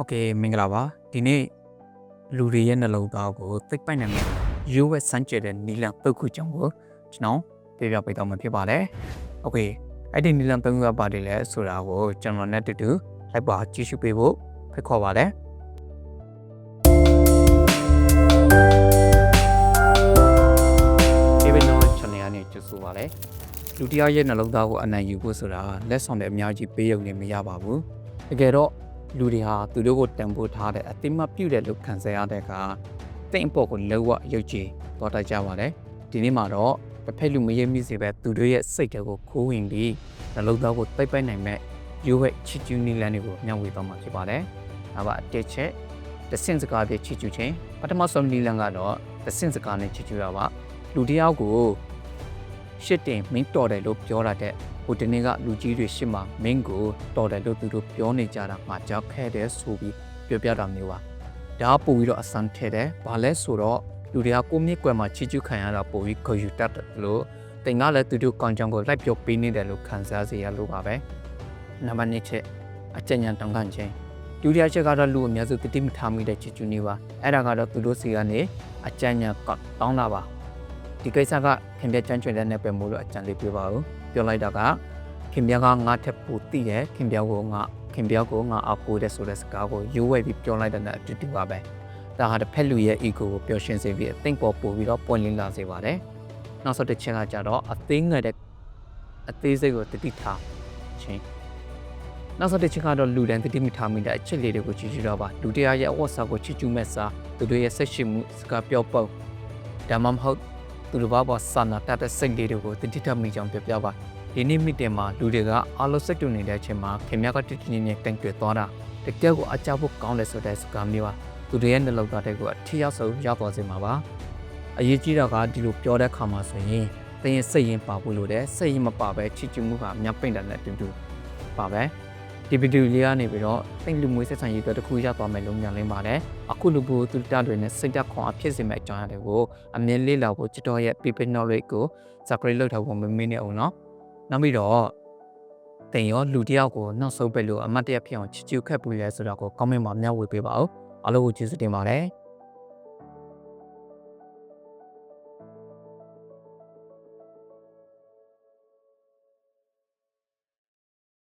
โอเคမင်္ဂလာပါဒီနေ့လူတွေရဲ့နှလုံးသားကိုသိပ်ပိုက်နိုင်တဲ့ရိုးဝဲစမ်းကြဲတဲ့နီလန်ပုတ်ခုကြောင့်ကိုကျွန်တော်ပြပြပေးတော့မှာဖြစ်ပါတယ်โอเคအဲ့ဒီနီလန်ပုတ်ခုကပါတယ်လဲဆိုတာကိုကျွန်တော်နဲ့တူတူလိုက်ပါကြည့်ရှုပေးဖို့ဖိတ်ခေါ်ပါတယ်ဒီဗီဒီယို channel ကနေကြိုဆိုပါလေလူတယောက်ရဲ့နှလုံးသားကိုအနိုင်ယူဖို့ဆိုတာလက်ဆောင်တဲ့အများကြီးပေးရုံနဲ့မရပါဘူးတကယ်တော့လူတွေဟာသူတို့ကိုတန်ဖိုးထားတဲ့အသိမှတ်ပြုတဲ့လူခံစားရတဲ့ကတိတ်အပေါ်ကိုလောဝရုပ်ကြည်တော်တတ်ကြပါတယ်ဒီနေ့မှာတော့တစ်ဖက်လူမရမိစေပဲသူတို့ရဲ့စိတ်တွေကိုခိုးဝင်ပြီးနှလုံးသားကိုတိတ်ပိုက်နိုင်မဲ့ရိုးဝဲချစ်ကျူးနည်းလမ်းတွေကိုမျှဝေသွားမှာဖြစ်ပါတယ်ဒါပါအတစ်ချက်တဆင့်စကားပြချစ်ကျူးခြင်းပထမဆုံးနည်းလမ်းကတော့တဆင့်စကားနဲ့ချစ်ကျူးရပါလူတယောက်ကိုရှစ်တင်မင်းတော်တယ်လို့ပြောရတဲ့ဟိုတနေ့ကလူကြီးတွေရှစ်မှာမင်းကိုတော်တယ်လို့သူတို့ပြောနေကြတာမှကြောက်ခဲတယ်ဆိုပြီးပြောပြတာမျိုးပါဒါပို့ပြီးတော့အစမ်းထဲတယ်ဘာလဲဆိုတော့လူတွေကကိုမြင့်ကွယ်မှာချီကျူးခံရတာပို့ပြီးခေါ်ယူတတ်တယ်လို့တင်ကလည်းသူတို့ကောင်းကြောင်ကိုလိုက်ပြောပေးနေတယ်လို့ခံစားစေရလို့ပါပဲနံပါတ်2ချက်အကြံဉာဏ်တောင်းခံခြင်းဒုတိယချက်ကတော့လူအများစုတတိမထားမိတဲ့ချီကျူးနေပါအဲ့ဒါကတော့သူတို့စီကနေအကြံဉာဏ်တောင်းတာပါဒီကိစ္စကခင်ဗျကြမ်းကျွင်တဲ့နဲ့ပဲမို့လို့အကြံလေးပြပါဦးပြောလိုက်တာကခင်ဗျားကငါထက်ပိုသိတယ်ခင်ဗျားကိုငါအပိုးတဲ့ဆိုတဲ့စကားကိုရိုးဝဲပြီးပြောလိုက်တဲ့နဲ့အတူတူပါပဲဒါဟာတစ်ဖက်လူရဲ့ ego ကိုပျော်ရွှင်စေပြီးအသိပေါ်ပို့ပြီးတော့ပွင့်လင်းလာစေပါတယ်နောက်ဆုံးတစ်ချက်ကကြတော့အသေးငယ်တဲ့အသေးစိတ်ကိုတတိထားခြင်းနောက်ဆုံးတစ်ချက်ကတော့လူတိုင်းတတိမထားမိတဲ့အချက်လေးတွေကိုကြည့်ကြတော့ပါလူတရားရဲ့အဝတ်စားကိုချစ်ကျူးမဲ့စားသူတို့ရဲ့ဆက်ရှိမှုစကားပြောပုံဒါမှမဟုတ်သူတို့ဘာစာနာတတ်တဲ့စိတ်လေးတွေကိုတတိထားမိကြောင်းပြပါဒီနေ့မိတင်မှာလူတွေကအားလုံးစိတ်တူနေတဲ့အချိန်မှာခင်ဗျားကတတိနေတိုင်တွေ့သွားတာတကယ်ကိုအကြဖို့ကောင်းတယ်ဆိုတဲ့စကားမျိုးပါသူတွေရဲ့နှလုံးသားတွေကိုအထီးရောက်ဆုံးရောက်သွားစေမှာပါအရေးကြီးတာကဒီလိုပြောတဲ့ခါမှာဆိုရင်သင်ရဲ့စိတ်ရင်ပါဖို့လိုတယ်စိတ်ရင်မပါပဲချစ်ချမှုကအများပိတ်တယ်နဲ့တူတူပါပဲဒီဗီဒီယိုလေးကနေပြီးတော့သင်လူမျိုးဆက်ဆံရေးအတွက်တစ်ခုရသွားမယ်လို့ညွှန်လင်းပါတယ်အခုလူပိုသူတတွေနဲ့စိတ်ဓာတ်ခွန်အဖြစ်စေမဲ့အကြောင်းအရာတွေကိုအမြင်လေးလာဖို့ချစ်တော်ရဲ့ people knowledge ကို subscribe လုပ်ထားဖို့မမေ့နဲ့အောင်နော်နောက်ပြီးတော့တင်ရောလူတယောက်ကိုနောက်ဆုံးပဲလို့အမတ်တရဖြစ်အောင်ချစ်ကျူးခတ်ပူရဲဆိုတော့ကို comment မှာမျှဝေပေးပါဦးအားလုံးကိုကျေးဇူးတင်ပါတယ်